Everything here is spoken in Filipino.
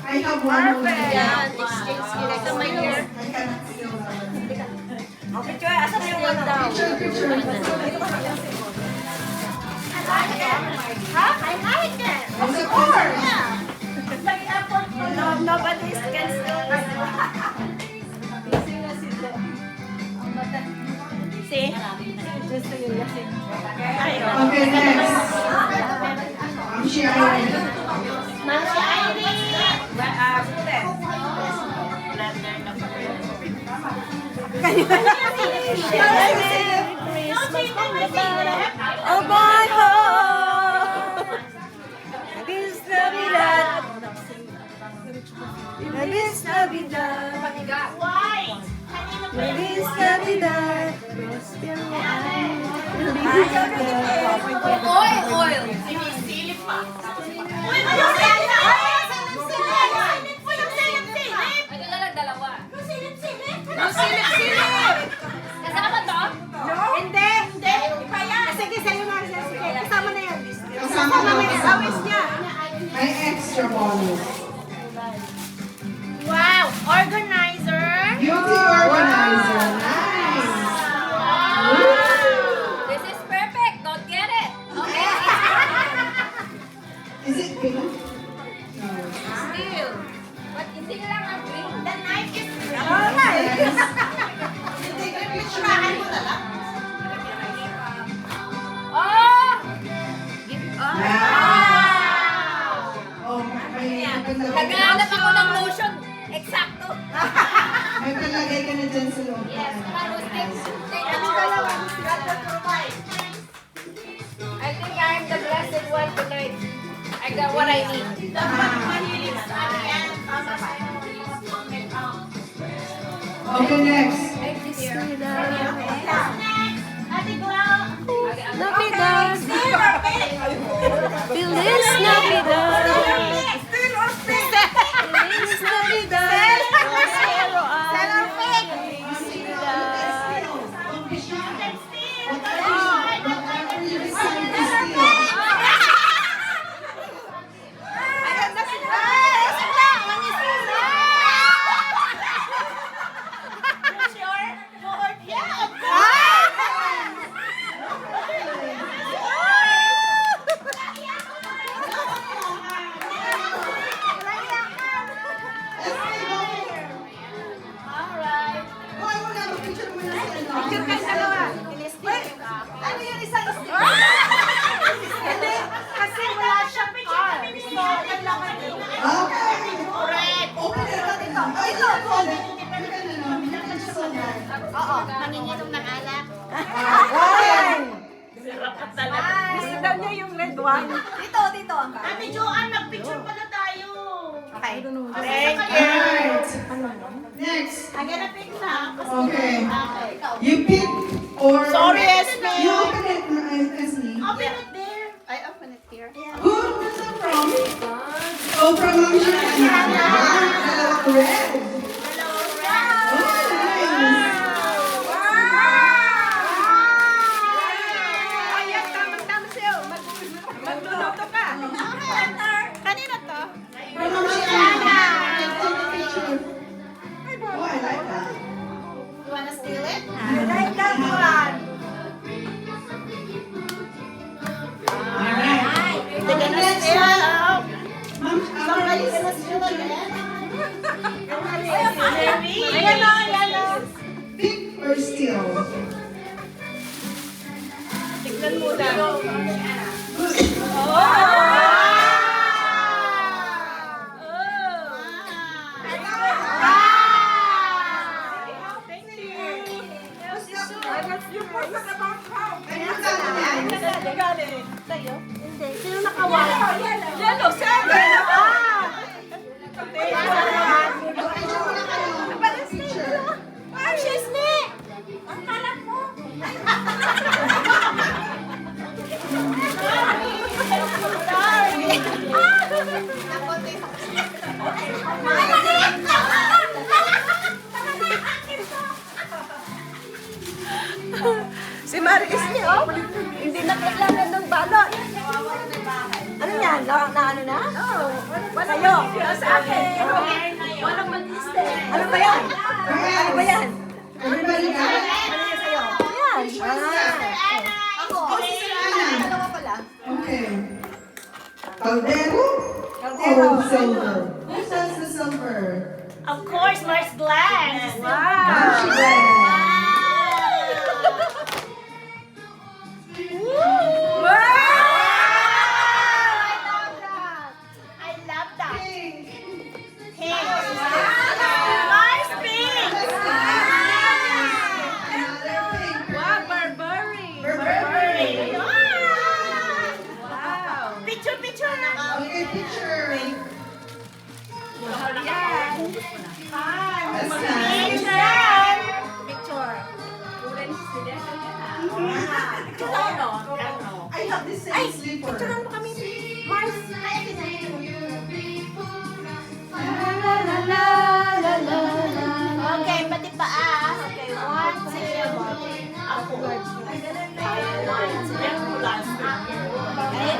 I have one more. Yan, exchange sila sa my hair. I cannot feel Picture, asan yung Yan daw. Picture. Ha? I like it. Of course. Nobody can still See? Gusto yun kasi. Okay, next. She already. Masya Oh my God! Feliz Navidad! Feliz Navidad! Feliz Navidad! Prospero año! Feliz Navidad! Oil! Sinisilip pa. Uy, ano silip? Ito na lang dalawa. Silip-silip? Kasama to? Hindi! Hindi! Sige, sa'yo na. Sige, kasama na yan. Kasama na yan. Awis niya. May extra bonus. Wow! Organizer! Beauty organizer. Nice. This is perfect. Don't get it. Okay? Is it pink? No. Still. But hindi lang ang green. The knife is green. Oh! Wow. Oh, may Naghahanap ako ng lotion. Eksakto. May palagay ka na dyan sa loob. Yes. Tapos take a I think I'm the blessed one tonight. I got what I need. Okay, next. Navidad! Feliz Navidad! Feliz Navidad! Prospero año! Nanginginom ng alak. Gusto daw niya yung red one. Dito. Ate Joanne, nag-picture pala tayo. Okay. Alright. Next. I'm gonna pick na. Okay. You pick or... Sorry, Esme. You open it, Esme. Open it there. I open it here. Who was it from? Oh, from Mom Shana. Wow, red. Oh, nice. Ayan, tama-tama sa'yo. Magluluto ka. Kanina to? From Mom Shana. Take a picture. Oh, I like that. You wanna steal it? I like that one. Alright. They're gonna Next steal one. it. Mom, Somebody's gonna steal it again. Ayan o. pick or steal? Tignan muna. Thank you. Yung person about how? Galing. Sa'yo? Hindi. Sino nakawala? Yellow, seven. Ah, she's me. Ang kalat mo. Si Maris niya, oh. Hindi na kailangan ng balot. Ano yan? Na ano na? Oh, wala Sa'yo. Sa akin. Walang mag-liste. Ano ba yan? Ano ba yan? Everybody got it? Ano yan sa'yo? Ayan. Ako. Dalawa pala. Okay. Caldero? Caldero. Oh, silver. Who says the silver? Of course, Mars Glass. Wow. I love that. Pink. Pink. Mars Pink. Another pink. Wow, Burberry. Burberry. Wow. Picture, picture. Okay, picture. Yan. That's nice. Picture. Picture. Ano? I have the same slipper. Picturean mo kami. Mars.